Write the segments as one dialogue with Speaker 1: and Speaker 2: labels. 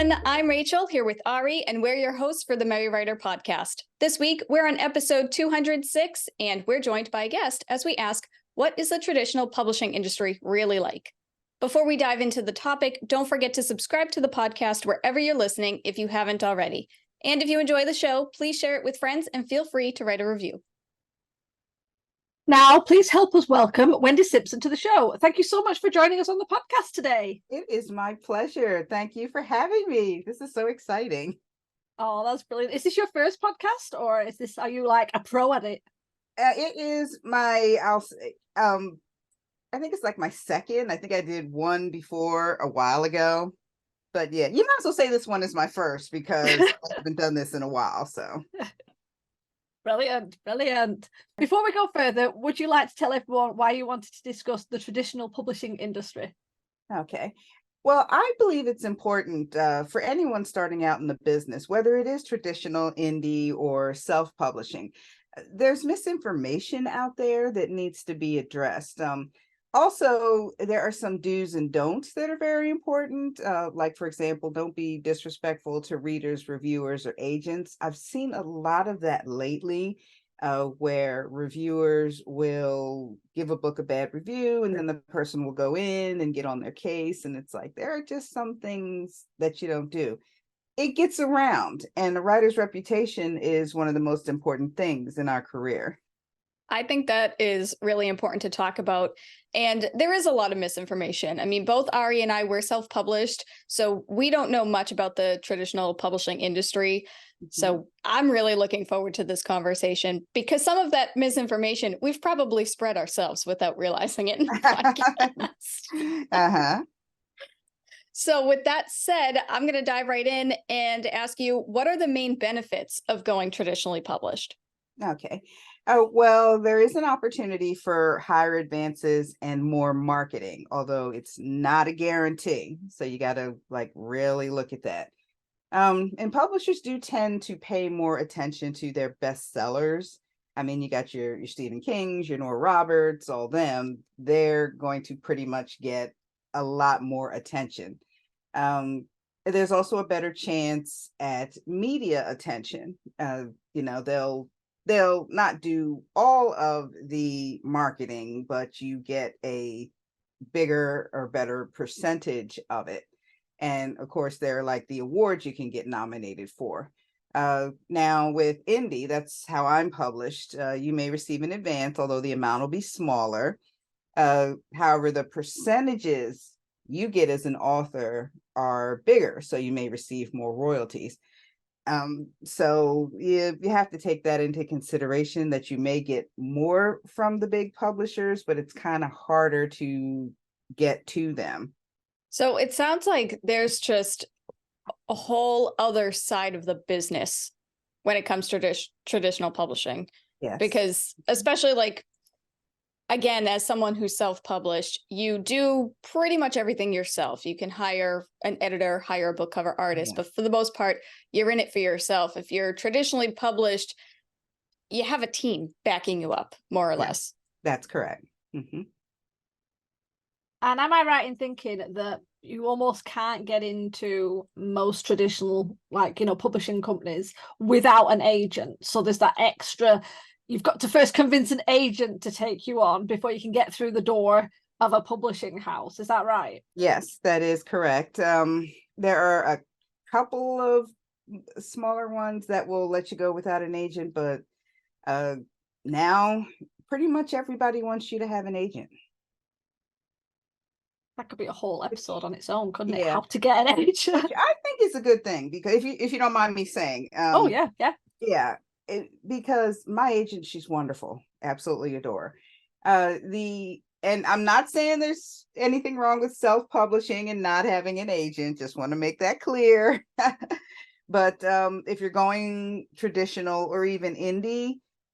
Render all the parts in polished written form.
Speaker 1: everyone. I'm Rachel here with Ari, and we're your hosts for the Merry Writer podcast. This week, we're on episode 206, and we're joined by a guest as we ask, what is the traditional publishing industry really like? Before we dive into the topic, don't forget to subscribe to the podcast wherever you're listening if you haven't already. And if you enjoy the show, please share it with friends and feel free to write a review.
Speaker 2: Now, please help us welcome Wendy Simpson to the show. Thank you so much for joining us on the podcast today.
Speaker 3: It is my pleasure. Thank you for having me. This is so exciting.
Speaker 2: Oh, that's brilliant. Is this your first podcast, or are you like a pro at it?
Speaker 3: It is my, I think it's like my second. I think I did one before a while ago. But yeah, you might as well say this one is my first because I haven't done this in a while, so.
Speaker 2: Brilliant, brilliant. Before we go further, would you like to tell everyone why you wanted to discuss the traditional publishing industry?
Speaker 3: Okay. Well, I believe it's important for anyone starting out in the business, whether it is traditional, indie, or self-publishing. There's misinformation out there that needs to be addressed. Also, there are some do's and don'ts that are very important. Like, for example, don't be disrespectful to readers, reviewers, or agents. I've seen a lot of that lately, where reviewers will give a book a bad review and then the person will go in and get on their case. And it's like, there are just some things that you don't do. It gets around, and a writer's reputation is one of the most important things in our career.
Speaker 1: I think that is really important to talk about. And there is a lot of misinformation. I mean, both Ari and I were self-published, so we don't know much about the traditional publishing industry. Mm-hmm. So I'm really looking forward to this conversation because some of that misinformation we've probably spread ourselves without realizing it in the podcast.
Speaker 3: Uh-huh.
Speaker 1: So with that said, I'm going to dive right in and ask you, what are the main benefits of going traditionally published?
Speaker 3: Okay. Oh, well, there is an opportunity for higher advances and more marketing, although it's not a guarantee. So you got to really look at that. And publishers do tend to pay more attention to their bestsellers. I mean, you got your Stephen Kings, your Nora Roberts, all them. They're going to pretty much get a lot more attention. There's also a better chance at media attention. They'll not do all of the marketing, but you get a bigger or better percentage of it. And of course, there are like the awards you can get nominated for. Now with indie, that's how I'm published. You may receive an advance, although the amount will be smaller. However, the percentages you get as an author are bigger, so you may receive more royalties. So you have to take that into consideration, that you may get more from the big publishers, but it's kind of harder to get to them.
Speaker 1: So it sounds like there's just a whole other side of the business when it comes to traditional publishing.
Speaker 3: Yes.
Speaker 1: Because especially again, as someone who's self-published, you do pretty much everything yourself. You can hire an editor, hire a book cover artist, but for the most part, you're in it for yourself. If you're traditionally published, you have a team backing you up, more or less.
Speaker 3: That's correct. Mm-hmm.
Speaker 2: And am I right in thinking that you almost can't get into most traditional, publishing companies without an agent? So there's that extra. You've got to first convince an agent to take you on before you can get through the door of a publishing house. Is that right?
Speaker 3: Yes, that is correct. There are a couple of smaller ones that will let you go without an agent, but now pretty much everybody wants you to have an agent.
Speaker 2: That could be a whole episode on its own, couldn't it?
Speaker 3: Yeah.
Speaker 2: How to get an agent.
Speaker 3: I think it's a good thing, because if you don't mind me saying.
Speaker 2: Oh, yeah.
Speaker 3: Yeah. Because my agent, she's wonderful, absolutely adore. And I'm not saying there's anything wrong with self-publishing and not having an agent, just want to make that clear. But if you're going traditional or even indie,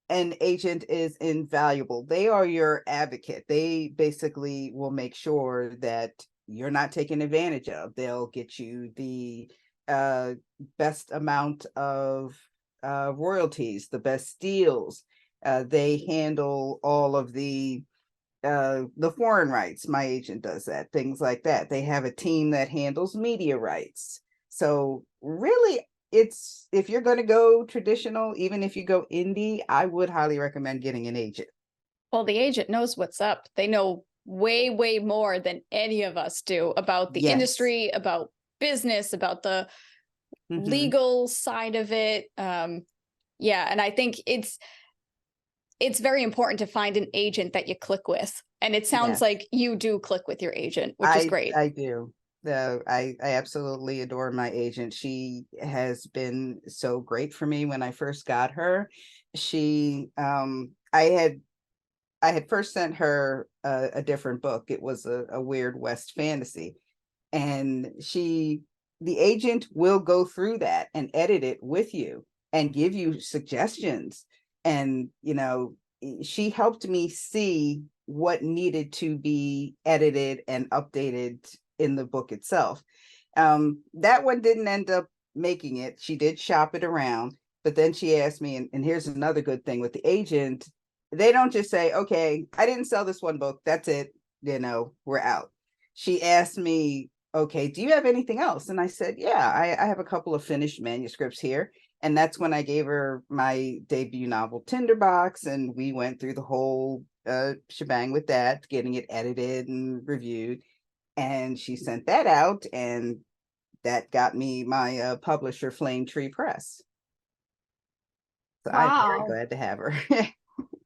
Speaker 3: an agent is invaluable. They are your advocate. They basically will make sure that you're not taken advantage of. They'll get you the best amount of royalties, the best deals. They handle all of the foreign rights. My agent does that, things like that. They have a team that handles media rights. So really, it's, if you're going to go traditional, even if you go indie, I would highly recommend getting an agent.
Speaker 1: Well, the agent knows what's up. They know way, way more than any of us do about the
Speaker 3: Yes.
Speaker 1: industry, about business, about the legal side of it. Yeah, and I think it's very important to find an agent that you click with. And it sounds
Speaker 3: Yes.
Speaker 1: like you do click with your agent, which is great.
Speaker 3: I do. I absolutely adore my agent. She has been so great for me. When I first got her, she I had first sent her a different book. It was a Weird West fantasy. And the agent will go through that and edit it with you and give you suggestions. And, she helped me see what needed to be edited and updated in the book itself. That one didn't end up making it. She did shop it around, but then she asked me, and here's another good thing with the agent, they don't just say, okay, I didn't sell this one book, that's it, we're out. She asked me, okay, do you have anything else? And I said, yeah, I have a couple of finished manuscripts here. And that's when I gave her my debut novel, Tinderbox, and we went through the whole shebang with that, getting it edited and reviewed. And she sent that out, and that got me my publisher, Flame Tree Press. So I'm very glad to have her.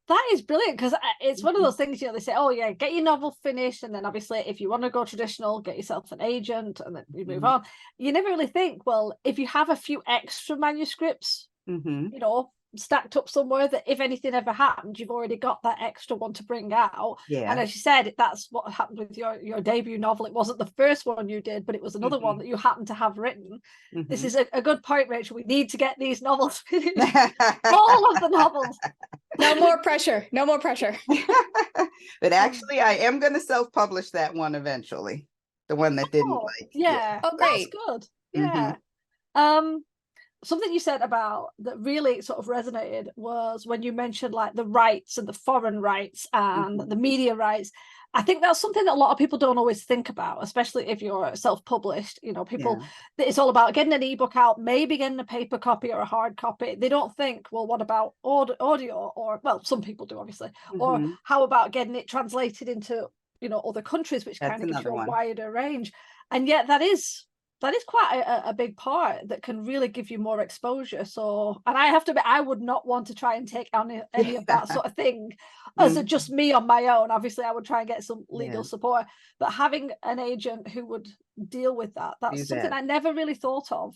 Speaker 2: That is brilliant, because it's one of those things, they say, oh yeah, get your novel finished, and then obviously if you want to go traditional, get yourself an agent, and then you move on. You never really think, well, if you have a few extra manuscripts, stacked up somewhere, that if anything ever happened, you've already got that extra one to bring out.
Speaker 3: Yeah.
Speaker 2: And as you said, that's what happened with your debut novel. It wasn't the first one you did, but it was another one that you happened to have written. This is a good point, Rachel. We need to get these novels finished. All of the novels.
Speaker 1: No more pressure. No more pressure.
Speaker 3: But actually, I am going to self-publish that one eventually. The one that didn't like.
Speaker 2: Yeah.
Speaker 1: Oh, great.
Speaker 2: That's good. Yeah. Something you said about that really sort of resonated was when you mentioned like the rights and the foreign rights and the media rights. I think that's something that a lot of people don't always think about, especially if you're self-published. People, it's all about getting an ebook out, maybe getting a paper copy or a hard copy. They don't think, well, what about audio? Or, well, some people do, obviously. Or how about getting it translated into, other countries, which kind of gives you a wider range. And yet that is quite a big part that can really give you more exposure. So, and I have to admit, I would not want to try and take on any of that sort of thing as just me on my own. Obviously, I would try and get some legal support, but having an agent who would deal with that's something I never really thought of.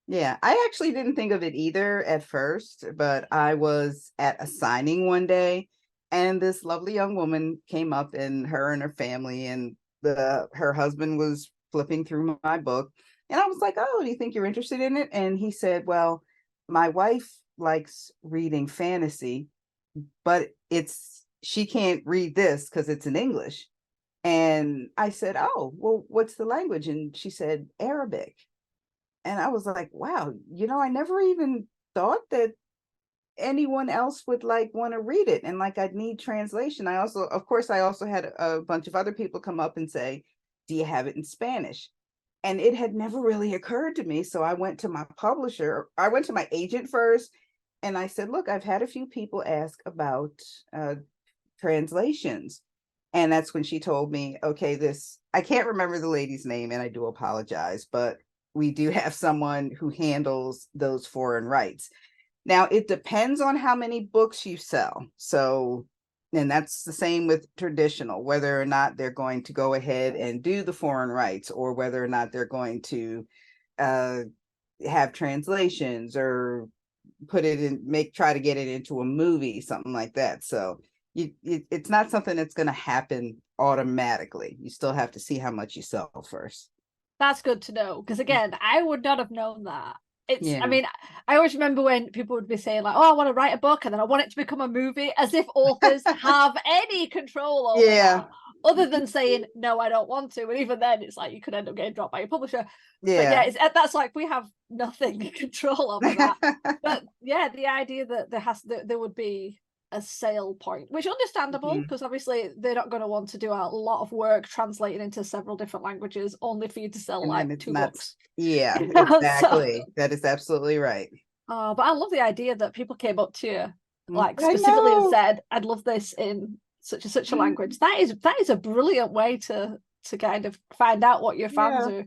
Speaker 3: Yeah, I actually didn't think of it either at first, but I was at a signing one day, and this lovely young woman came up, and her family and her husband was flipping through my book, and I was like, oh, do you think you're interested in it? And he said, well, my wife likes reading fantasy, but she can't read this because it's in English. And I said, oh, well, what's the language? And she said, Arabic. And I was like, wow, I never even thought that anyone else would want to read it, and I'd need translation. I also had a bunch of other people come up and say, do you have it in Spanish? And it had never really occurred to me. So I went to my agent first, and I said, look, I've had a few people ask about translations. And that's when she told me, okay, I can't remember the lady's name, and I do apologize, but we do have someone who handles those foreign rights. Now, it depends on how many books you sell. So, and that's the same with traditional, whether or not they're going to go ahead and do the foreign rights, or whether or not they're going to have translations or try to get it into a movie, something like that. So it's not something that's going to happen automatically. You still have to see how much you sell first.
Speaker 2: That's good to know, because again, I would not have known that. I mean, I always remember when people would be saying like, oh, I want to write a book and then I want it to become a movie, as if authors have any control over that, other than saying, no, I don't want to. And even then, it's like you could end up getting dropped by your publisher. But that's like, we have nothing control over that. But yeah, the idea that there would be a sale point, which understandable,
Speaker 3: Mhm.
Speaker 2: because obviously they're not going to want to do a lot of work translating into several different languages only for you to sell
Speaker 3: And then
Speaker 2: like
Speaker 3: it's
Speaker 2: 2
Speaker 3: not,
Speaker 2: books.
Speaker 3: yeah,
Speaker 2: So,
Speaker 3: exactly. That is absolutely right.
Speaker 2: but I love the idea that people came up to you like
Speaker 3: I
Speaker 2: specifically and
Speaker 3: know.
Speaker 2: said, "I'd love this in such a language." That is a brilliant way to kind of find out what your fans
Speaker 3: Yeah.
Speaker 2: are.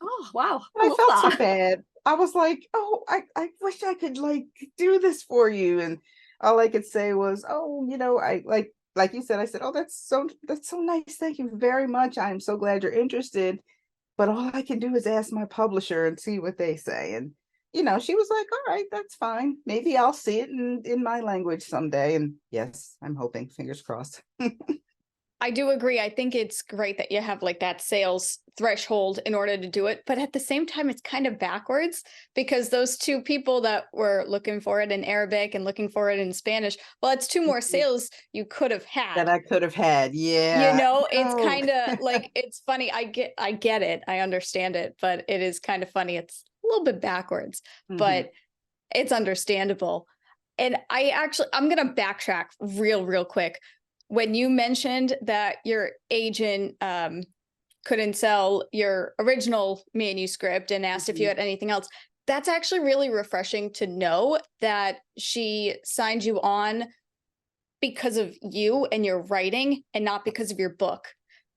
Speaker 2: Oh wow,
Speaker 3: And
Speaker 2: I
Speaker 3: I
Speaker 2: love
Speaker 3: felt so
Speaker 2: that.
Speaker 3: bad. I was like, oh, I wish I could like do this for you. And all I could say was, oh, I like you said, I said, oh, that's so nice. Thank you very much. I'm so glad you're interested. But all I can do is ask my publisher and see what they say. And she was like, all right, that's fine. Maybe I'll see it in my language someday. And yes, I'm hoping, fingers crossed.
Speaker 1: I do agree. I think it's great that you have like that sales threshold in order to do it. But at the same time, it's kind of backwards because those two people that were looking for it in Arabic and looking for it in Spanish, well, it's two more sales you could have
Speaker 3: That
Speaker 1: had.
Speaker 3: I could have had.
Speaker 1: You
Speaker 3: Yeah.
Speaker 1: know, it's
Speaker 3: Oh.
Speaker 1: kind of like, it's funny. I get it. I understand it, but it is kind of funny. It's a little bit backwards,
Speaker 3: Mhm.
Speaker 1: but it's understandable. And I'm going to backtrack real quick. When you mentioned that your agent couldn't sell your original manuscript and asked if you
Speaker 3: Mhm.
Speaker 1: had anything else, that's actually really refreshing to know that she signed you on because of you and your writing and not because of your book.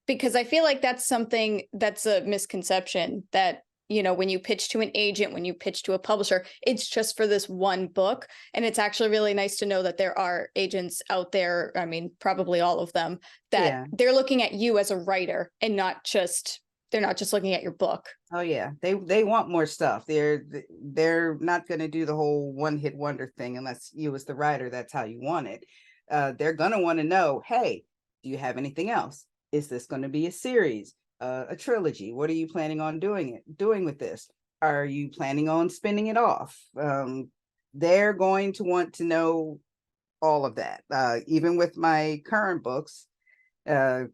Speaker 1: Because I feel like that's something that's a misconception that, when you pitch to an agent, when you pitch to a publisher, it's just for this one book. And it's actually really nice to know that there are agents out there, I mean, probably all of them, that
Speaker 3: Yeah.
Speaker 1: they're looking at you as a writer and they're not just looking at your book.
Speaker 3: Oh yeah, they want more stuff. They're not going to do the whole one hit wonder thing unless you as the writer, that's how you want it. They're going to want to know, hey, do you have anything else? Is this going to be a series, a trilogy? What are you planning on doing with this? Are you planning on spinning it off? They're going to want to know all of that. Even with my current books, uh,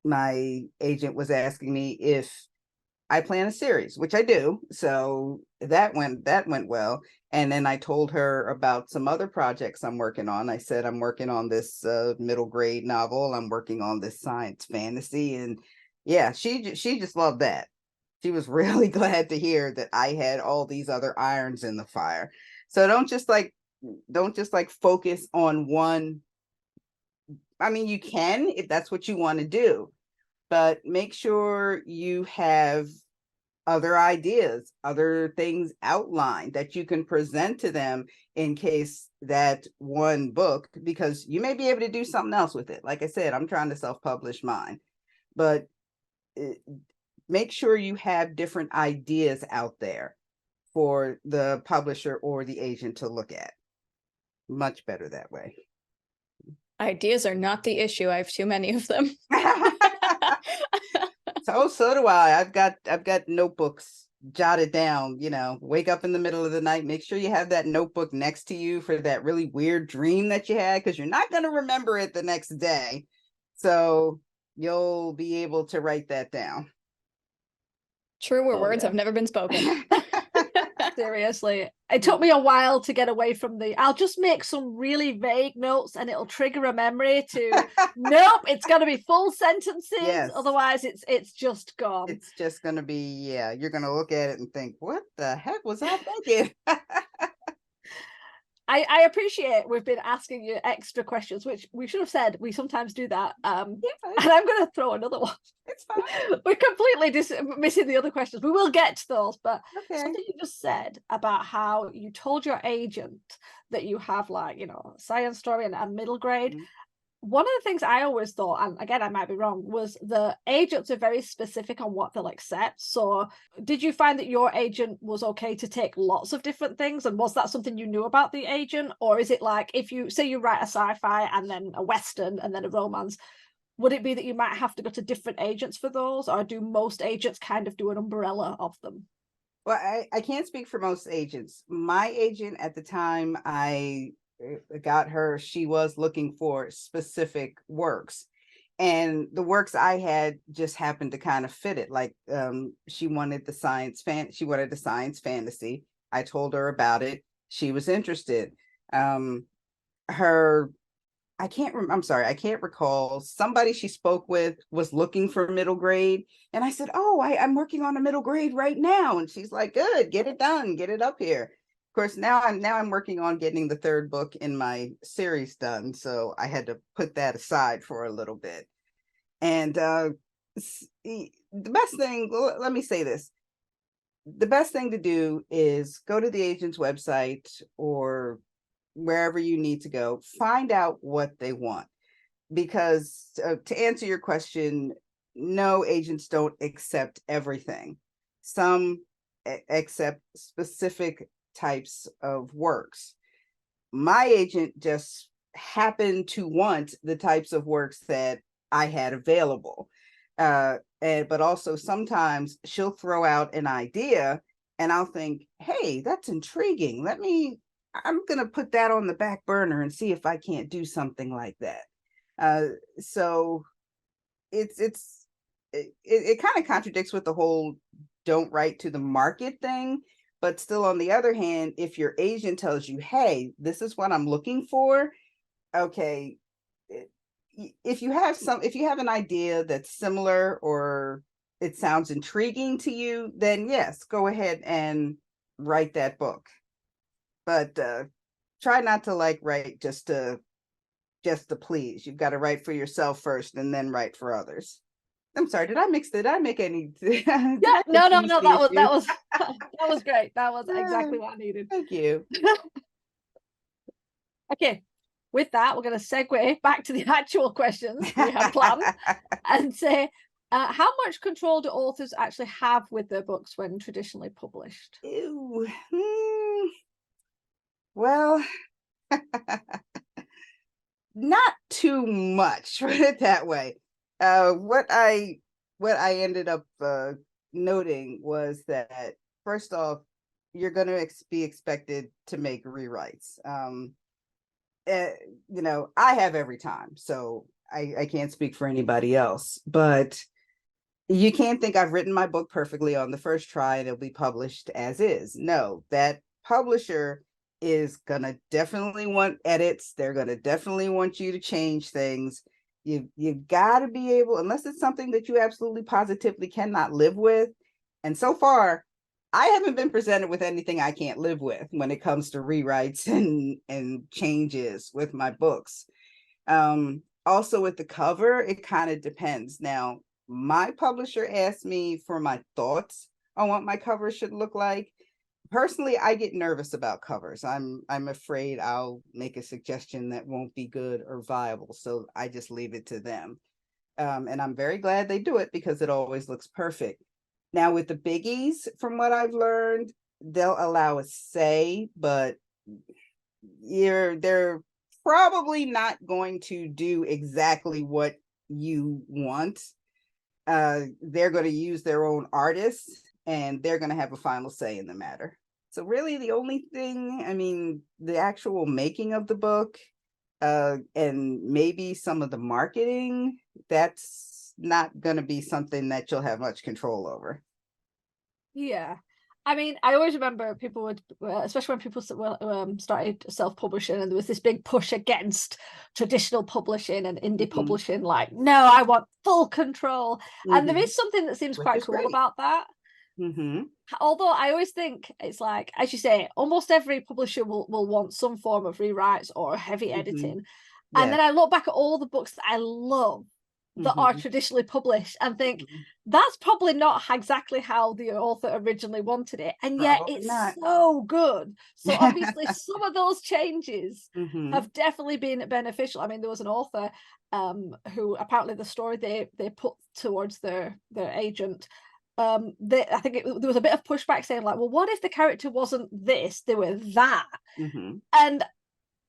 Speaker 3: my agent was asking me if I plan a series, which I do. So that went well. And then I told her about some other projects I'm working on. I said I'm working on this middle grade novel. I'm working on this science fantasy, and yeah, she just loved that. She was really glad to hear that I had all these other irons in the fire. So don't just like focus on one. I mean, you can if that's what you want to do, but make sure you have other ideas, other things outlined that you can present to them in case that one book, because you may be able to do something else with it. Like I said, I'm trying to self-publish mine, but make sure you have different ideas out there for the publisher or the agent to look at. Much better that way.
Speaker 1: Ideas are not the issue. I have too many of them.
Speaker 3: So do I. I've got notebooks jotted down, wake up in the middle of the night, make sure you have that notebook next to you for that really weird dream that you had, because you're not going to remember it the next day. So you'll be able to write that down.
Speaker 1: Truer
Speaker 2: Oh,
Speaker 1: words
Speaker 2: yeah.
Speaker 1: have never been spoken.
Speaker 2: Seriously, it took me a while to get away from I'll just make some really vague notes and it'll trigger a memory to nope, it's got to be full sentences,
Speaker 3: Yes.
Speaker 2: otherwise it's just gone.
Speaker 3: It's just going to be, yeah, you're going to look at it and think, what the heck was I thinking?
Speaker 2: I appreciate we've been asking you extra questions, which we should have said we sometimes do that.
Speaker 3: Yeah,
Speaker 2: And I'm going to throw another one.
Speaker 3: it's fine.
Speaker 2: We're completely missing the other questions. We will get to those, but
Speaker 3: Okay.
Speaker 2: something you just said about how you told your agent that you have like, a science story and a middle grade.
Speaker 3: Mhm.
Speaker 2: One of the things I always thought, and again, I might be wrong, was the agents are very specific on what they'll accept. So did you find that your agent was okay to take lots of different things? And was that something you knew about the agent? Or is it like, if you say you write a sci-fi and then a Western and then a romance, would it be that you might have to go to different agents for those? Or do most agents kind of do an umbrella of them?
Speaker 3: Well, I can't speak for most agents. My agent at the time I got her, she was looking for specific works. And the works I had just happened to kind of fit it. Like she wanted the she wanted the science fantasy. I told her about it. She was interested. Her I'm sorry, I can't recall. Somebody she spoke with was looking for middle grade. And I said, oh, I'm working on a middle grade right now. And she's like, good, get it done, get it up here. Of course, now I'm working on getting the third book in my series done. So I had to put that aside for a little bit. And the best thing, let me say this. The best thing to do is go to the agent's website or wherever you need to go, find out what they want. Because to answer your question, no, agents don't accept everything. Some accept specific types of works. My agent just happened to want the types of works that I had available. But also sometimes she'll throw out an idea and I'll think, hey, that's intriguing. I'm going to put that on the back burner and see if I can't do something like that. So it kind of contradicts with the whole don't write to the market thing. But still, on the other hand, if your agent tells you, hey, this is what I'm looking for, okay, if you have an idea that's similar or it sounds intriguing to you, then yes, go ahead and write that book. But try not to write just to please. You've got to write for yourself first and then write for others. I'm sorry, did I make any
Speaker 2: Yeah, no, that was great. That was exactly what I needed.
Speaker 3: Thank you.
Speaker 2: Okay, with that, we're going to segue back to the actual questions we had planned and say, how much control do authors actually have with their books when traditionally published?
Speaker 3: Ew. Well, not too much, put it that way. What I ended up noting was that, first off, you're going to be expected to make rewrites. I have every time, so I can't speak for anybody else, but you can't think I've written my book perfectly on the first try and it'll be published as is. No, that publisher is going to definitely want edits. They're going to definitely want you to change things. You've got to be able, unless it's something that you absolutely positively cannot live with. And so far, I haven't been presented with anything I can't live with when it comes to rewrites and changes with my books. Also with the cover, it kind of depends. Now, my publisher asked me for my thoughts on what my cover should look like. Personally, I get nervous about covers. I'm afraid I'll make a suggestion that won't be good or viable. So I just leave it to them. And I'm very glad they do it because it always looks perfect. Now with the biggies, from what I've learned, they'll allow a say, but they're probably not going to do exactly what you want. They're going to use their own artists and they're going to have a final say in the matter. So really the only thing, I mean, the actual making of the book and maybe some of the marketing, that's not going to be something that you'll have much control over.
Speaker 2: Yeah. I mean, I always remember people would, especially when people started self-publishing and there was this big push against traditional publishing and indie publishing, like, no, I want full control. And there is something that seems quite cool about that. Although I always think it's like, as you say, almost every publisher will want some form of rewrites or heavy editing. Yeah. And then I look back at all the books that I love that are traditionally published and think that's probably not exactly how the author originally wanted it, and yet it's so good. So obviously some of those changes have definitely been beneficial. I mean, there was an author who apparently the story they put towards their agent, I think there was a bit of pushback saying like, well, what if the character wasn't this, they were that? And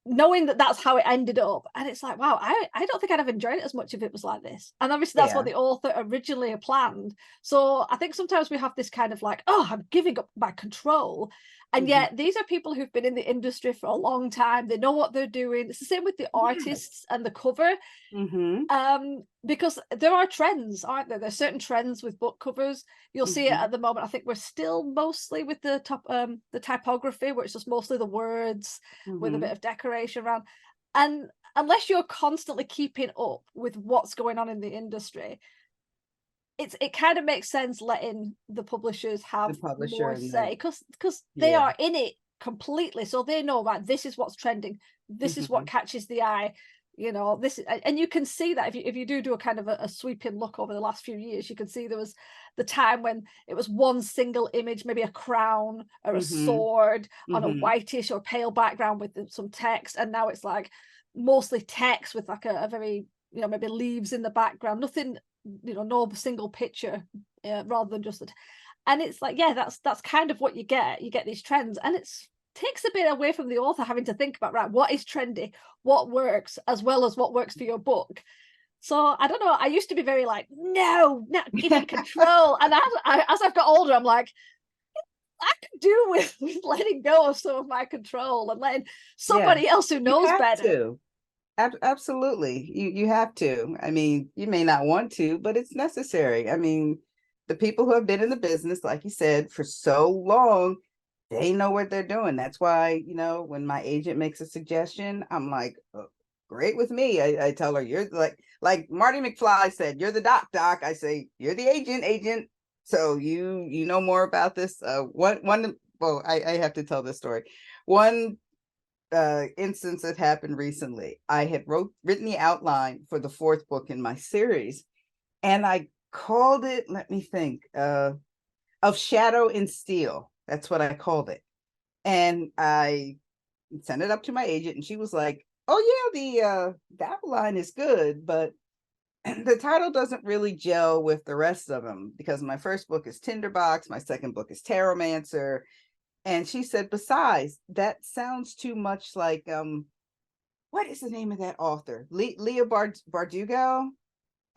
Speaker 2: knowing that that's how it ended up, and it's like, wow, I don't think I'd have enjoyed it as much if it was like this. And obviously that's what the author originally planned. So I think sometimes we have this kind of like, oh, I'm giving up my control. And yet these are people who've been in the industry for a long time. They know what they're doing. It's the same with the artists and the cover. Because there are trends, aren't there? There's certain trends with book covers. You'll see it at the moment. I think we're still mostly with the typography, where it's just mostly the words with a bit of decoration around. And unless you're constantly keeping up with what's going on in the industry, it kind of makes sense letting the publishers have
Speaker 3: The publisher
Speaker 2: more
Speaker 3: and
Speaker 2: say, because they
Speaker 3: yeah.
Speaker 2: are in it completely, so they know, right, this is what's trending, this is what catches the eye, you know, this is, and you can see that if you do a kind of a sweeping look over the last few years, you can see there was the time when it was one single image, maybe a crown or a sword on a whitish or pale background with some text, and now it's like mostly text with like a very, you know, maybe leaves in the background, nothing, you know, no single picture, rather than just and it's like, yeah, that's kind of what you get these trends, and it's takes a bit away from the author having to think about, right, what is trendy, what works, as well as what works for your book. So I don't know, I used to be very like, no, not give me control, and as I've got older, I'm like, I could do with letting go of some of my control and letting somebody else who
Speaker 3: You
Speaker 2: knows
Speaker 3: have
Speaker 2: better.
Speaker 3: to. Absolutely. You have to. I mean, you may not want to, but it's necessary. I mean, the people who have been in the business, like you said, for so long, they know what they're doing. That's why, you know, when my agent makes a suggestion, I'm like, oh, great with me. I tell her, you're like Marty McFly said, you're the doc. I say, you're the agent. So you know more about this. Well, I have to tell this story. One instance that happened recently. I had written the outline for the 4th book in my series, and I called it, let me think, Of Shadow and Steel. That's what I called it. And I sent it up to my agent, and she was like, oh yeah, the outline is good, but the title doesn't really gel with the rest of them, because my first book is Tinderbox, my second book is Tarotmancer. And she said, besides, that sounds too much like what is the name of that author? Leah Bardugo,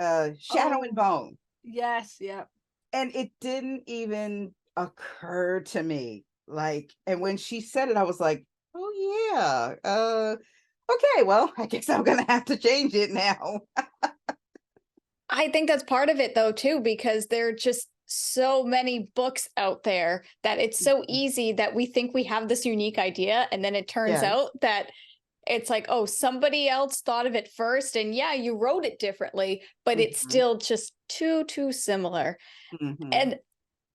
Speaker 3: Shadow and Bone.
Speaker 2: Yes, yeah.
Speaker 3: And it didn't even occur to me. Like, and when she said it, I was like, oh yeah, okay, well, I guess I'm gonna have to change it now.
Speaker 1: I think that's part of it though, too, because there are just so many books out there that it's so easy that we think we have this unique idea. And then it turns out that it's like, oh, somebody else thought of it first. And yeah, you wrote it differently, but it's still just too similar. And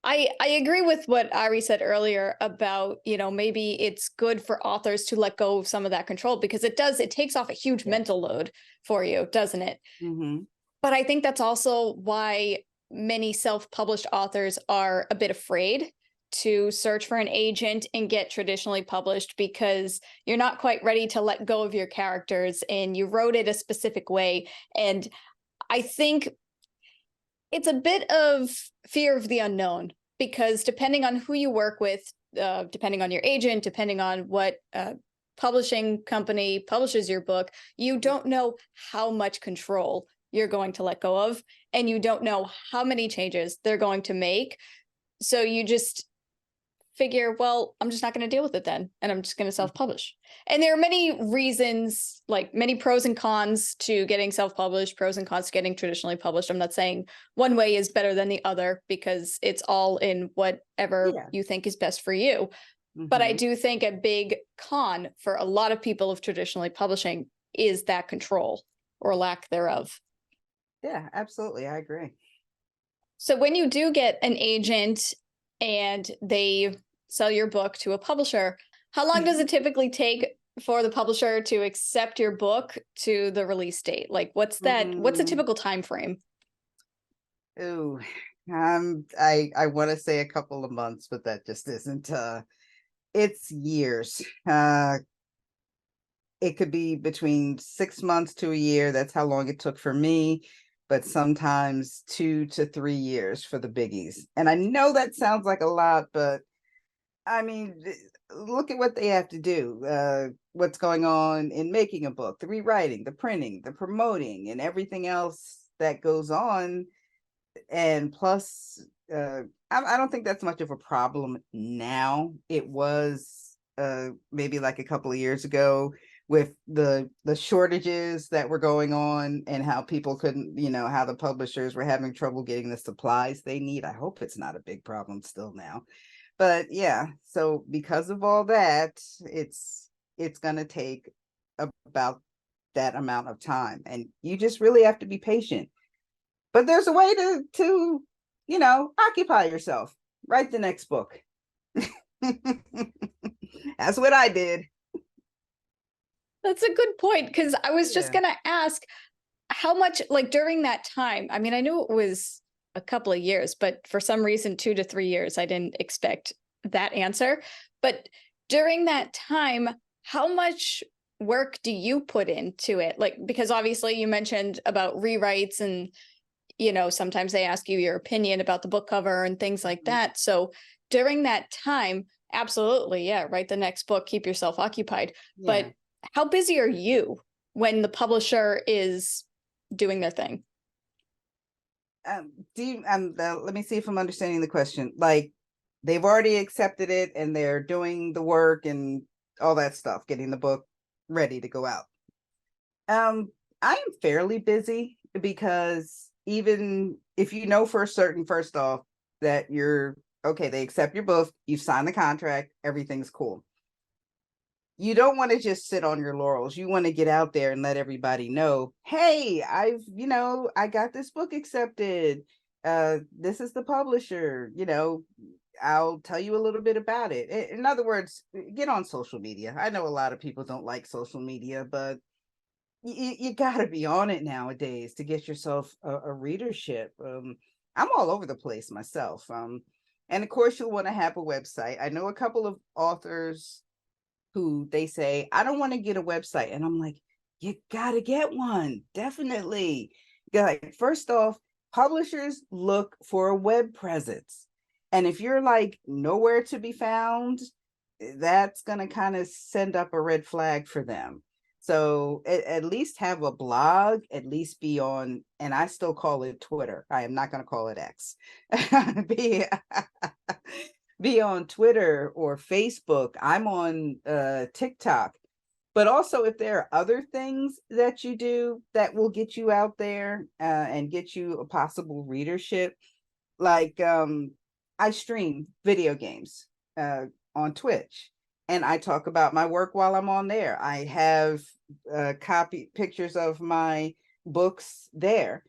Speaker 1: I agree with what Ari said earlier about, you know, maybe it's good for authors to let go of some of that control, because it takes off a huge mental load for you, doesn't it? But I think that's also why many self-published authors are a bit afraid to search for an agent and get traditionally published, because you're not quite ready to let go of your characters and you wrote it a specific way. And I think it's a bit of fear of the unknown, because depending on who you work with, depending on your agent, depending on what publishing company publishes your book, you don't know how much control you're going to let go of, and you don't know how many changes they're going to make. So you just figure, well, I'm just not going to deal with it then, and I'm just going to self-publish. And there are many reasons, like many pros and cons to getting self-published, pros and cons to getting traditionally published. I'm not saying one way is better than the other, because it's all in whatever you think is best for you. But I do think a big con for a lot of people of traditionally publishing is that control or lack thereof.
Speaker 3: Yeah, absolutely. I agree.
Speaker 1: So when you do get an agent and they sell your book to a publisher, how long does it typically take for the publisher to accept your book to the release date? Like, what's a typical time frame?
Speaker 3: Ooh, I want to say a couple of months, but that just isn't. It's years. It could be between 6 months to a year. That's how long it took for me, but sometimes 2 to 3 years for the biggies. And I know that sounds like a lot, but I mean, look at what they have to do. What's going on in making a book, the rewriting, the printing, the promoting, and everything else that goes on. And plus, I don't think that's much of a problem now. It was maybe like a couple of years ago, with the shortages that were going on and how people couldn't, you know, how the publishers were having trouble getting the supplies they need. I hope it's not a big problem still now. But yeah, so because of all that, it's going to take about that amount of time, and you just really have to be patient. But there's a way to occupy yourself. Write the next book. That's what I did.
Speaker 1: That's a good point, because I was just
Speaker 3: Yeah.
Speaker 1: gonna ask how much, like during that time, I mean, I knew it was a couple of years, but for some reason, 2 to 3 years, I didn't expect that answer. But during that time, how much work do you put into it? Like, because obviously you mentioned about rewrites and, sometimes they ask you your opinion about the book cover and things like that. So during that time, absolutely, yeah, write the next book, keep yourself occupied.
Speaker 3: Yeah.
Speaker 1: But how busy are you when the publisher is doing their thing?
Speaker 3: Let me see if I'm understanding the question. Like, they've already accepted it and they're doing the work and all that stuff, getting the book ready to go out. I am fairly busy, because even if you know for certain, first off, that you're okay, they accept your book, you've signed the contract, everything's cool. You don't want to just sit on your laurels. You want to get out there and let everybody know, hey, I got this book accepted. This is the publisher, I'll tell you a little bit about it. In other words, get on social media. I know a lot of people don't like social media, but you got to be on it nowadays to get yourself a readership. I'm all over the place myself. And of course, you'll want to have a website. I know a couple of authors who they say, I don't want to get a website. And I'm like, you got to get one. Definitely. Like, first off, publishers look for a web presence. And if you're like nowhere to be found, that's going to kind of send up a red flag for them. So at least have a blog, at least be on, and I still call it Twitter. I am not going to call it X. Be on Twitter or Facebook. I'm on TikTok. But also, if there are other things that you do that will get you out there and get you a possible readership, like I stream video games on Twitch, and I talk about my work while I'm on there. I have copy pictures of my books there.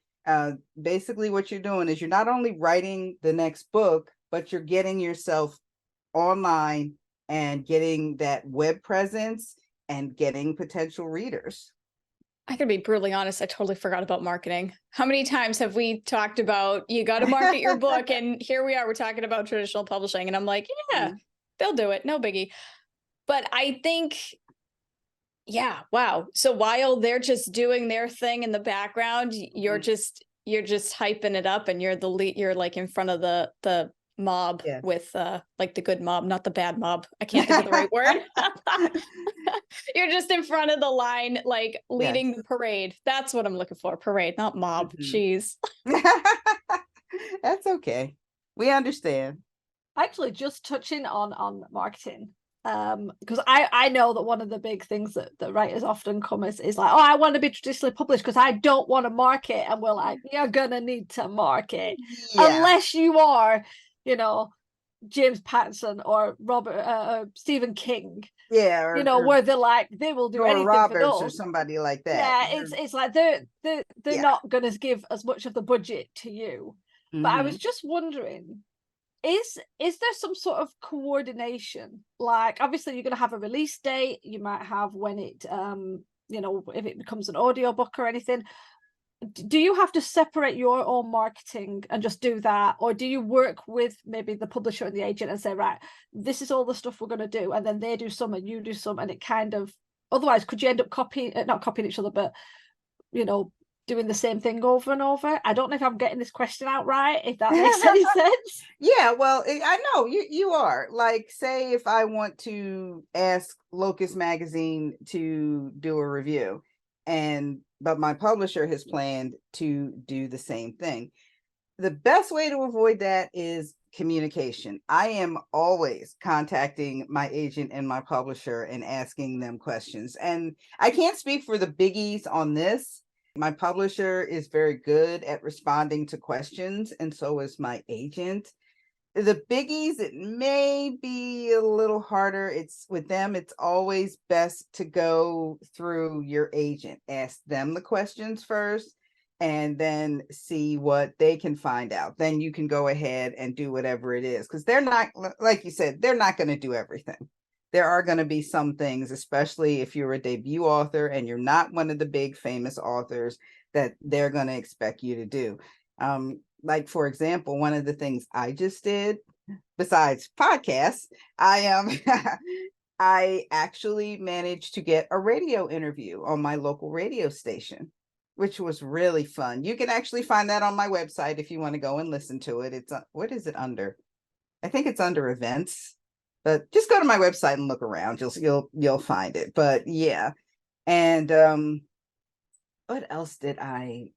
Speaker 3: Basically, what you're doing is you're not only writing the next book, but you're getting yourself online and getting that web presence and getting potential readers.
Speaker 1: I can be brutally honest, I totally forgot about marketing. How many times have we talked about you got to market your book? And here we are, we're talking about traditional publishing. And I'm like, yeah, they'll do it. No biggie. But I think, yeah, wow. So while they're just doing their thing in the background, you're just hyping it up, and you're the lead, you're like in front of the mob with like the good mob, not the bad mob. I can't think of the right word. You're just in front of the line, like leading the parade. That's what I'm looking for. Parade, not mob. Jeez.
Speaker 3: That's okay. We understand.
Speaker 2: Actually, just touching on marketing, because I know that one of the big things that writers often come is like, oh, I want to be traditionally published because I don't want to market. And we're like, you're gonna need to market unless you are, James Patterson or Stephen King. Or, where they're like, they will do anything
Speaker 3: Roberts
Speaker 2: for those.
Speaker 3: or somebody like that.
Speaker 2: Yeah, it's like they're not going to give as much of the budget to you. But I was just wondering, is there some sort of coordination? Like, obviously you're going to have a release date. You might have when it if it becomes an audiobook or anything. Do you have to separate your own marketing and just do that, or do you work with maybe the publisher and the agent and say, right, this is all the stuff we're going to do, and then they do some and you do some, and it kind of, otherwise could you end up not copying each other, but doing the same thing over and over? I don't know if I'm getting this question out right, if that makes any sense.
Speaker 3: Yeah, well, I know you are. Like, say if I want to ask Locust Magazine to do a review, but my publisher has planned to do the same thing. The best way to avoid that is communication. I am always contacting my agent and my publisher and asking them questions. And I can't speak for the biggies on this. My publisher is very good at responding to questions, and so is my agent. The biggies, it may be a little harder. It's with them, it's always best to go through your agent. Ask them the questions first and then see what they can find out. Then you can go ahead and do whatever it is. Because they're not, like you said, they're not going to do everything. There are going to be some things, especially if you're a debut author and you're not one of the big famous authors, that they're going to expect you to do. Like, for example, one of the things I just did, besides podcasts, I actually managed to get a radio interview on my local radio station, which was really fun. You can actually find that on my website if you want to go and listen to it. It's what is it under? I think it's under events, but just go to my website and look around. You'll find it. But yeah, and what else did I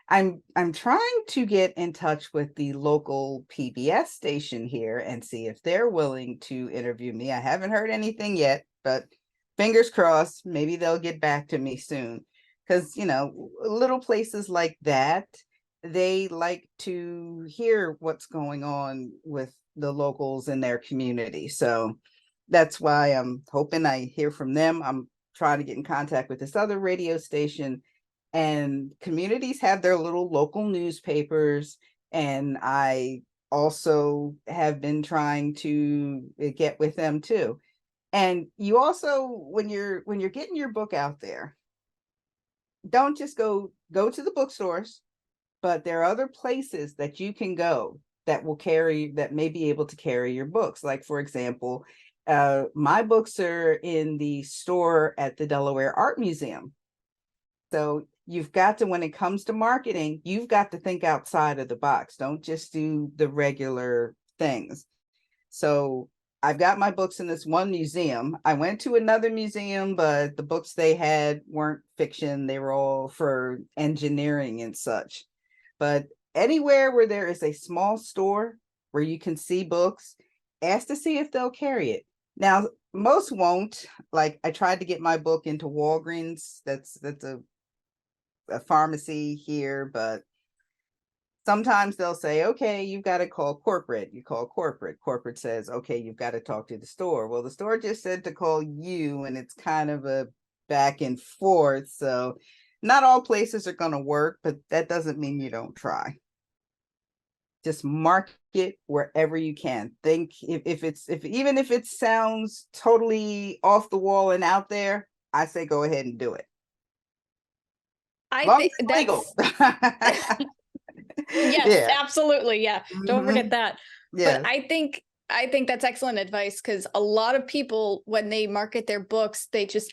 Speaker 3: I'm trying to get in touch with the local PBS station here and see if they're willing to interview me. I haven't heard anything yet, but fingers crossed, maybe they'll get back to me soon. Because, little places like that, they like to hear what's going on with the locals in their community. So that's why I'm hoping I hear from them. I'm trying to get in contact with this other radio station, and communities have their little local newspapers, and I also have been trying to get with them too. And you also, when you're getting your book out there, don't just go to the bookstores, but there are other places that you can go that may be able to carry your books. Like, for example, my books are in the store at the Delaware Art Museum. So you've got to, when it comes to marketing, you've got to think outside of the box. Don't just do the regular things. So I've got my books in this one museum. I went to another museum, but the books they had weren't fiction. They were all for engineering and such. But anywhere where there is a small store where you can see books, ask to see if they'll carry it. Now, most won't. Like, I tried to get my book into Walgreens. That's a pharmacy here, but sometimes they'll say, okay, you've got to call corporate. You call corporate. Corporate says, okay, you've got to talk to the store. Well, the store just said to call you, and it's kind of a back and forth. So not all places are going to work, but that doesn't mean you don't try. Just mark it wherever you can. Think even if it sounds totally off the wall and out there, I say go ahead and do it.
Speaker 1: I think that's
Speaker 3: legal.
Speaker 1: Yes, yeah. Absolutely. Yeah. Don't forget that.
Speaker 3: Yes.
Speaker 1: But I think that's excellent advice, because a lot of people, when they market their books, they just,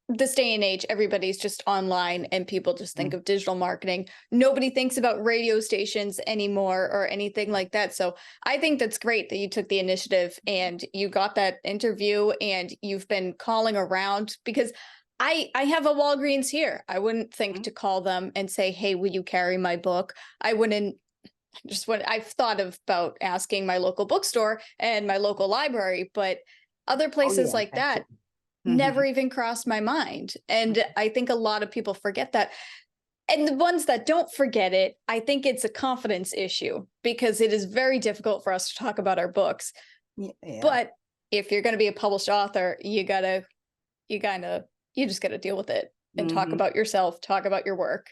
Speaker 1: this day and age, everybody's just online and people just think of digital marketing. Nobody thinks about radio stations anymore or anything like that. So I think that's great that you took the initiative and you got that interview and you've been calling around, because I have a Walgreens here. I wouldn't think to call them and say, hey, will you carry my book? I wouldn't. Just what I've thought about asking my local bookstore and my local library, but other places like that never even crossed my mind. And I think a lot of people forget that. And the ones that don't forget it, I think it's a confidence issue, because it is very difficult for us to talk about our books. Yeah. But if you're going to be a published author, you just got to deal with it and talk about yourself, talk about your work.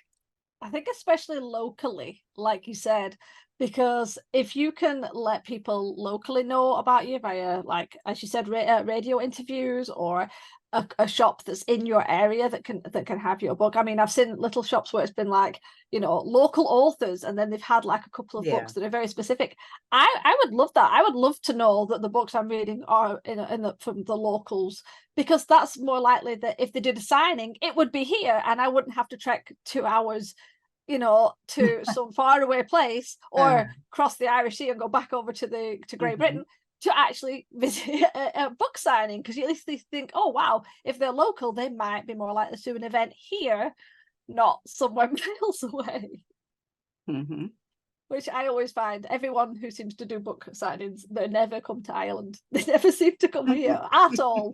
Speaker 2: I think especially locally, like you said, because if you can let people locally know about you via, like, as you said, radio interviews, or a shop that's in your area that can have your book. I've seen little shops where it's been like, local authors, and then they've had like a couple of books that are very specific. I would love that. I would love to know that the books I'm reading are from the locals, because that's more likely that if they did a signing, it would be here and I wouldn't have to trek 2 hours to some faraway place, or cross the Irish Sea and go back over to Great Britain to actually visit a book signing, because at least they think, oh wow, if they're local, they might be more likely to do an event here, not somewhere miles away. Which I always find, everyone who seems to do book signings, they never come to Ireland. They never seem to come here at all.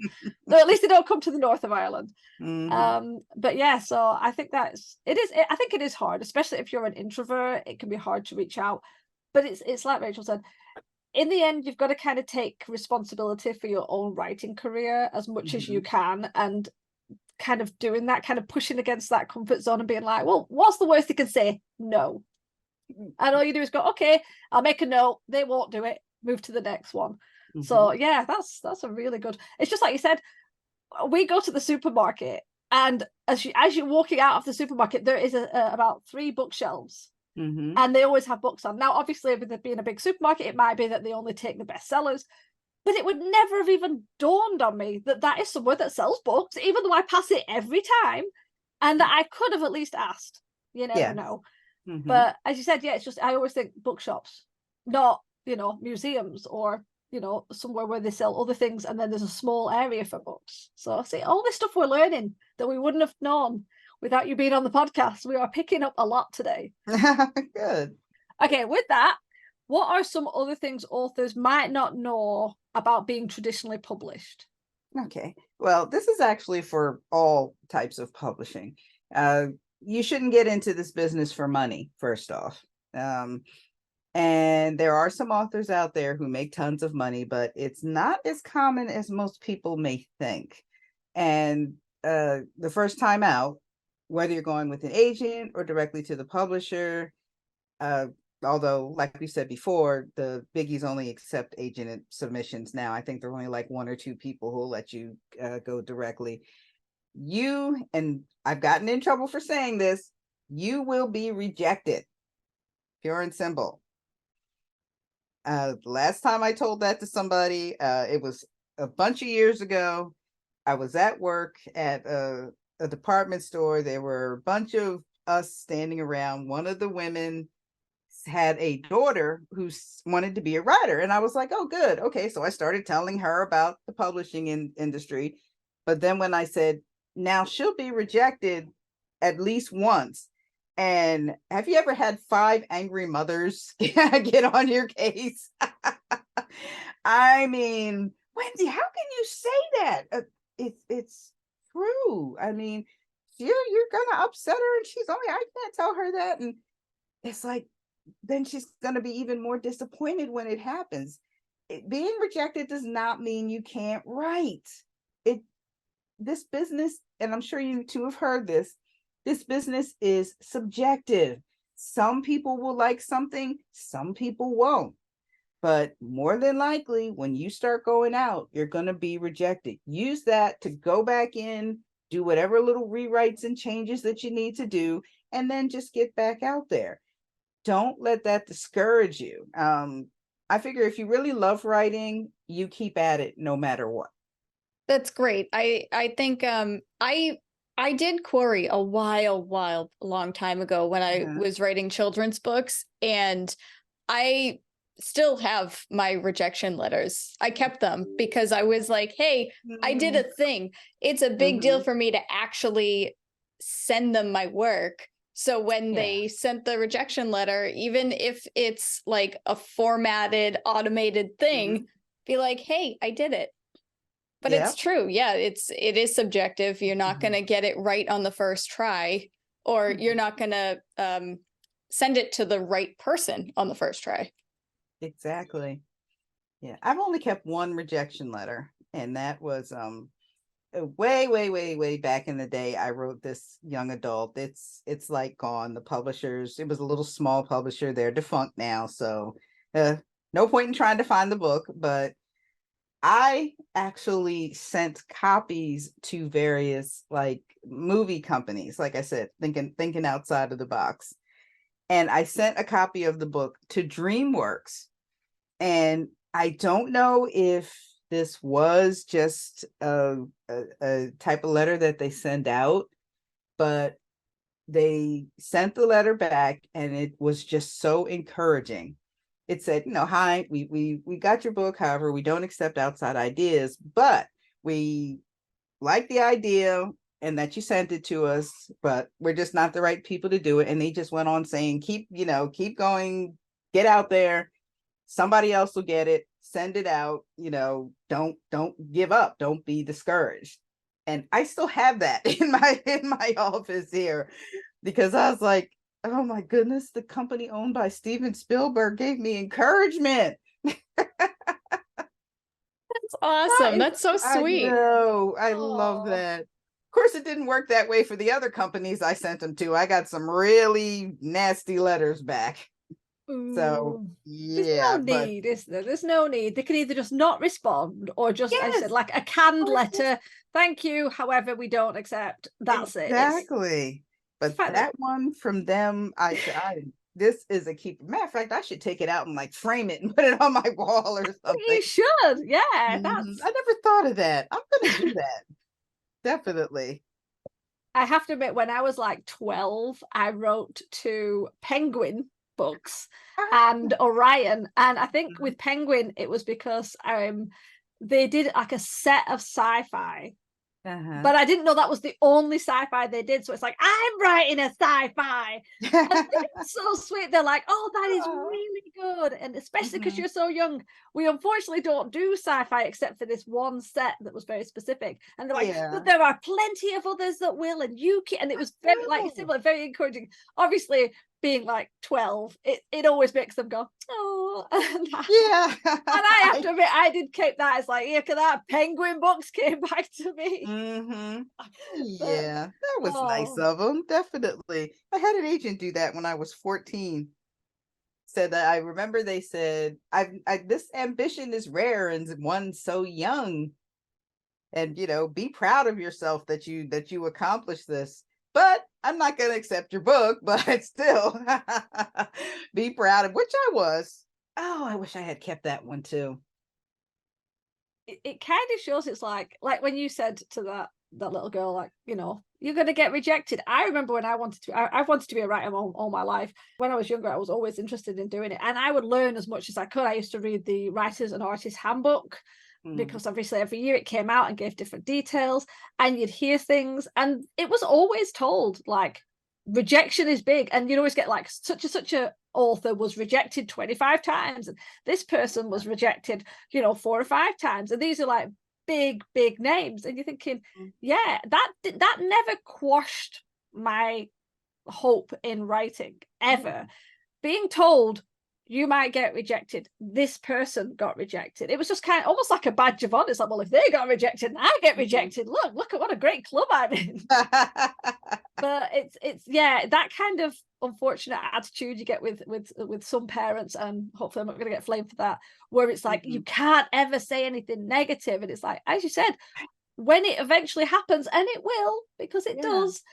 Speaker 2: Or at least they don't come to the north of Ireland. But yeah, so I think I think it is hard, especially if you're an introvert. It can be hard to reach out. but it's like Rachel said, in the end, you've got to kind of take responsibility for your own writing career as much as you can, and kind of doing that, kind of pushing against that comfort zone and being like, well, what's the worst they can say? No. And all you do is go, okay, I'll make a note. They won't do it. Move to the next one. So yeah, that's a really good. It's just like you said, we go to the supermarket, and as you're walking out of the supermarket, there is about 3 bookshelves, and they always have books on. Now, obviously, with it being a big supermarket, it might be that they only take the bestsellers, but it would never have even dawned on me that that is somewhere that sells books, even though I pass it every time, and that I could have at least asked. You never know. But as you said, yeah, it's just, I always think bookshops, not, museums, or somewhere where they sell other things and then there's a small area for books. So see, all this stuff we're learning that we wouldn't have known without you being on the podcast. We are picking up a lot today.
Speaker 3: Good.
Speaker 2: Okay, with that, what are some other things authors might not know about being traditionally published?
Speaker 3: Okay, well, this is actually for all types of publishing. You shouldn't get into this business for money, first off. And there are some authors out there who make tons of money, but it's not as common as most people may think. And the first time out, whether you're going with an agent or directly to the publisher, although, like we said before, the biggies only accept agent submissions now. I think there are only like 1 or 2 people who will let you go directly. And I've gotten in trouble for saying this, you will be rejected, pure and simple. Last time I told that to somebody, it was a bunch of years ago. I was at work at a department store. There were a bunch of us standing around. One of the women had a daughter who wanted to be a writer. And I was like, oh, good. Okay. So I started telling her about the publishing industry. But then when I said, now she'll be rejected at least once. And have you ever had 5 angry mothers get on your case? I mean, Wendy, how can you say that? It's true. I mean, you're gonna upset her, and I can't tell her that. And it's like, then she's gonna be even more disappointed when it happens. Being rejected does not mean you can't write. This business, and I'm sure you two have heard this business is subjective. Some people will like something, some people won't. But more than likely, when you start going out, you're going to be rejected. Use that to go back in, do whatever little rewrites and changes that you need to do, and then just get back out there. Don't let that discourage you. I figure if you really love writing, you keep at it no matter what.
Speaker 1: That's great. I think I did query a long time ago when I was writing children's books, and I still have my rejection letters. I kept them because I was like, hey, I did a thing. It's a big deal for me to actually send them my work. So when they sent the rejection letter, even if it's like a formatted, automated thing, be like, hey, I did it. But it's true. Yeah, it is subjective. You're not going to get it right on the first try, or you're not going to send it to the right person on the first try.
Speaker 3: Exactly. Yeah, I've only kept 1 rejection letter, and that was way back in the day. I wrote this young adult. It's like gone. The publishers, it was a little small publisher. They're defunct now, so no point in trying to find the book. But I actually sent copies to various like movie companies, like I said, thinking outside of the box. And I sent a copy of the book to DreamWorks. And I don't know if this was just a type of letter that they send out, but they sent the letter back, and it was just so encouraging. It said, hi, we got your book. However, we don't accept outside ideas, but we like the idea and that you sent it to us, but we're just not the right people to do it. And they just went on saying, keep going, get out there. Somebody else will get it. Send it out. Don't give up. Don't be discouraged. And I still have that in my office here, because I was like, oh my goodness, the company owned by Steven Spielberg gave me encouragement.
Speaker 1: That's awesome. That's so
Speaker 3: I
Speaker 1: sweet.
Speaker 3: know. I love
Speaker 2: Oh.
Speaker 3: that. Of course, it didn't work that way for the other companies I sent them to. I got some really nasty letters back. So
Speaker 2: Ooh. There's
Speaker 3: yeah,
Speaker 2: no
Speaker 3: but
Speaker 2: need, is there? There's no need. They can either just not respond or just, I said,
Speaker 3: yes,
Speaker 2: like a canned
Speaker 3: or just
Speaker 2: letter. Thank you. However, we don't accept. That's it.
Speaker 3: exactly.
Speaker 2: It's the
Speaker 3: But
Speaker 2: fact that
Speaker 3: that one from them, I said, this is a keeper. Matter of fact, I should take it out and like frame it and put it on my wall or something.
Speaker 2: you should. Yeah,
Speaker 3: I
Speaker 2: that's.
Speaker 3: never thought of that. I'm gonna do that. Definitely.
Speaker 2: I have to admit, when I was like 12, I wrote to Penguin books and Orion. And I think with Penguin, it was because they did like a set of sci-fi. But I didn't know that was the only sci-fi they did. So it's like, I'm writing a sci-fi. And it's so sweet. They're like, oh, that is really good. And especially because you're so young, we unfortunately don't do sci-fi except for this one set that was very specific. And they're like,
Speaker 3: Yeah.
Speaker 2: but there are plenty of others that will, and you can. And it was very, like you said, like, very encouraging. Obviously, being like 12, it always makes them go, oh.
Speaker 3: Yeah.
Speaker 2: And I have to admit, I did keep that as like, look at that, Penguin books came back to me.
Speaker 3: Yeah, that was nice
Speaker 2: Oh.
Speaker 3: of them. Definitely. I had an agent do that when I was 14. Said that I remember they said, this ambition is rare and one so young. And be proud of yourself that you accomplished this. But I'm not gonna accept your book, but still be proud of which I was. Oh, I wish I had kept that one too.
Speaker 2: It kind of shows it's like when you said to that little girl, like, you're going to get rejected. I remember when I've wanted to be a writer all my life. When I was younger, I was always interested in doing it, and I would learn as much as I could. I used to read the Writers and Artists Handbook because obviously every year it came out and gave different details, and you'd hear things, and it was always told like rejection is big, and you'd always get like such a author was rejected 25 times, and this person was rejected 4 or 5 times, and these are like big names, and you're thinking, yeah, that never quashed my hope in writing ever. Being told you might get rejected, this person got rejected, it was just kind of almost like a badge of honor. It's like, well, if they got rejected and I get rejected, look at what a great club I'm in. But it's yeah, that kind of unfortunate attitude you get with some parents, and hopefully I'm not going to get flamed for that, where it's like you can't ever say anything negative, and it's like, as you said, when it eventually happens, and it will, because it does,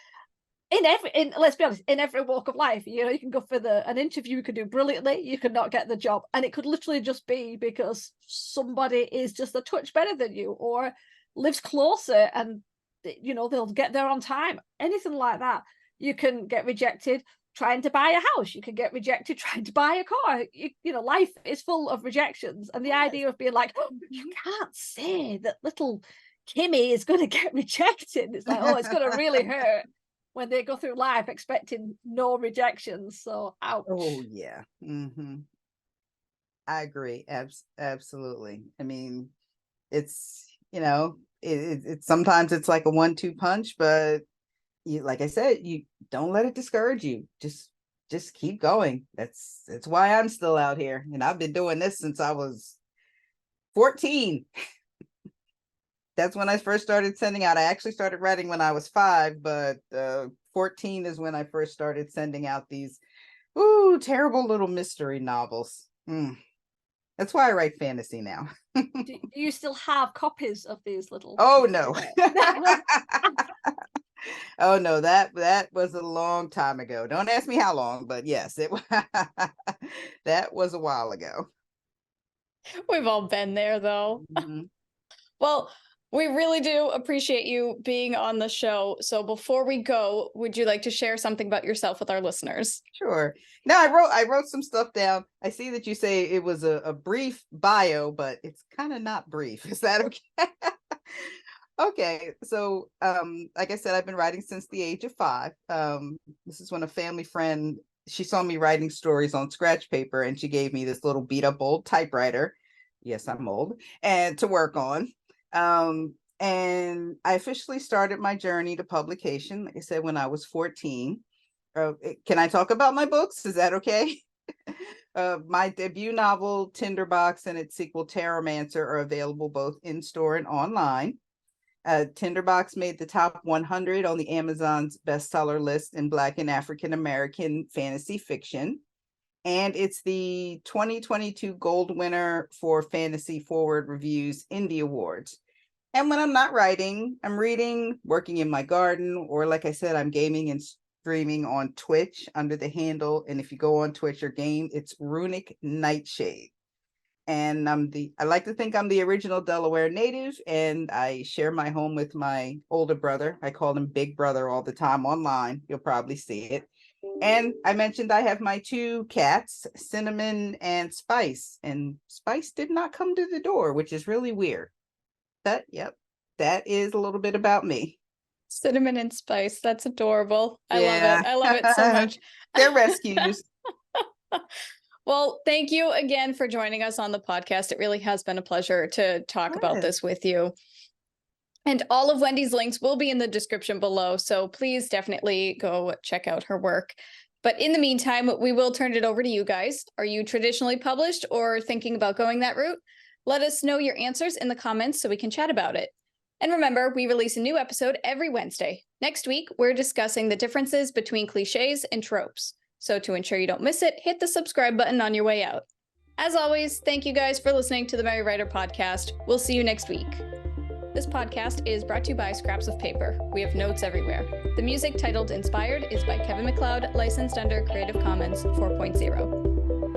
Speaker 2: let's be honest, in every walk of life, you can go for an interview, you could do brilliantly, you could not get the job, and it could literally just be because somebody is just a touch better than you or lives closer, and they'll get there on time. Anything like that. You can get rejected trying to buy a house, you can get rejected trying to buy a car. Life is full of rejections, and the idea of being like, you can't say that little Kimmy is going to get rejected, it's like, oh, it's going to really hurt when they go through life expecting no rejections. So ouch.
Speaker 3: Oh yeah. I agree. Absolutely. I mean, it's it's sometimes it's like a 1-2 punch, but like I said, you don't let it discourage you. Just keep going. That's why I'm still out here, and I've been doing this since I was 14. That's when I first started sending out. I actually started writing when I was 5, but 14 is when I first started sending out these terrible little mystery novels. That's why I write fantasy now.
Speaker 2: Do you still have copies of these little?
Speaker 3: Oh no. Oh no, that was a long time ago. Don't ask me how long, but yes, that was a while ago.
Speaker 1: We've all been there, though. Well, we really do appreciate you being on the show. So before we go, would you like to share something about yourself with our listeners?
Speaker 3: Sure. Now, I wrote some stuff down. I see that you say it was a brief bio, but it's kind of not brief. Is that okay? Okay. So, like I said, I've been writing since the age of 5. This is when a family friend, she saw me writing stories on scratch paper, and she gave me this little beat up old typewriter. Yes, I'm old, and to work on. And I officially started my journey to publication, like I said, when I was 14. Can I talk about my books? Is that okay? My debut novel, Tinderbox, and its sequel, Terramancer, are available both in-store and online. Tinderbox made the top 100 on the Amazon's bestseller list in Black and African American fantasy fiction. And it's the 2022 gold winner for Fantasy Forward Review's Indie Awards. And when I'm not writing, I'm reading, working in my garden, or like I said, I'm gaming and streaming on Twitch under the handle. And if you go on Twitch or game, it's Runic Nightshade. And I like to think I'm the original Delaware native, and I share my home with my older brother. I call him Big Brother all the time online. You'll probably see it. And I mentioned I have my 2 cats, Cinnamon and Spice, and Spice did not come to the door, which is really weird. But yep, that is a little bit about me.
Speaker 1: Cinnamon and Spice. That's adorable. I
Speaker 3: Yeah.
Speaker 1: love it. I love it so much.
Speaker 3: They're rescues.
Speaker 1: Well, thank you again for joining us on the podcast. It really has been a pleasure to talk about this with you. And all of Wendy's links will be in the description below, so please definitely go check out her work. But in the meantime, we will turn it over to you guys. Are you traditionally published or thinking about going that route? Let us know your answers in the comments so we can chat about it. And remember, we release a new episode every Wednesday. Next week, we're discussing the differences between cliches and tropes. So to ensure you don't miss it, hit the subscribe button on your way out. As always, thank you guys for listening to the Merry Writer Podcast. We'll see you next week. This podcast is brought to you by Scraps of Paper. We have notes everywhere. The music titled Inspired is by Kevin MacLeod, licensed under Creative Commons 4.0.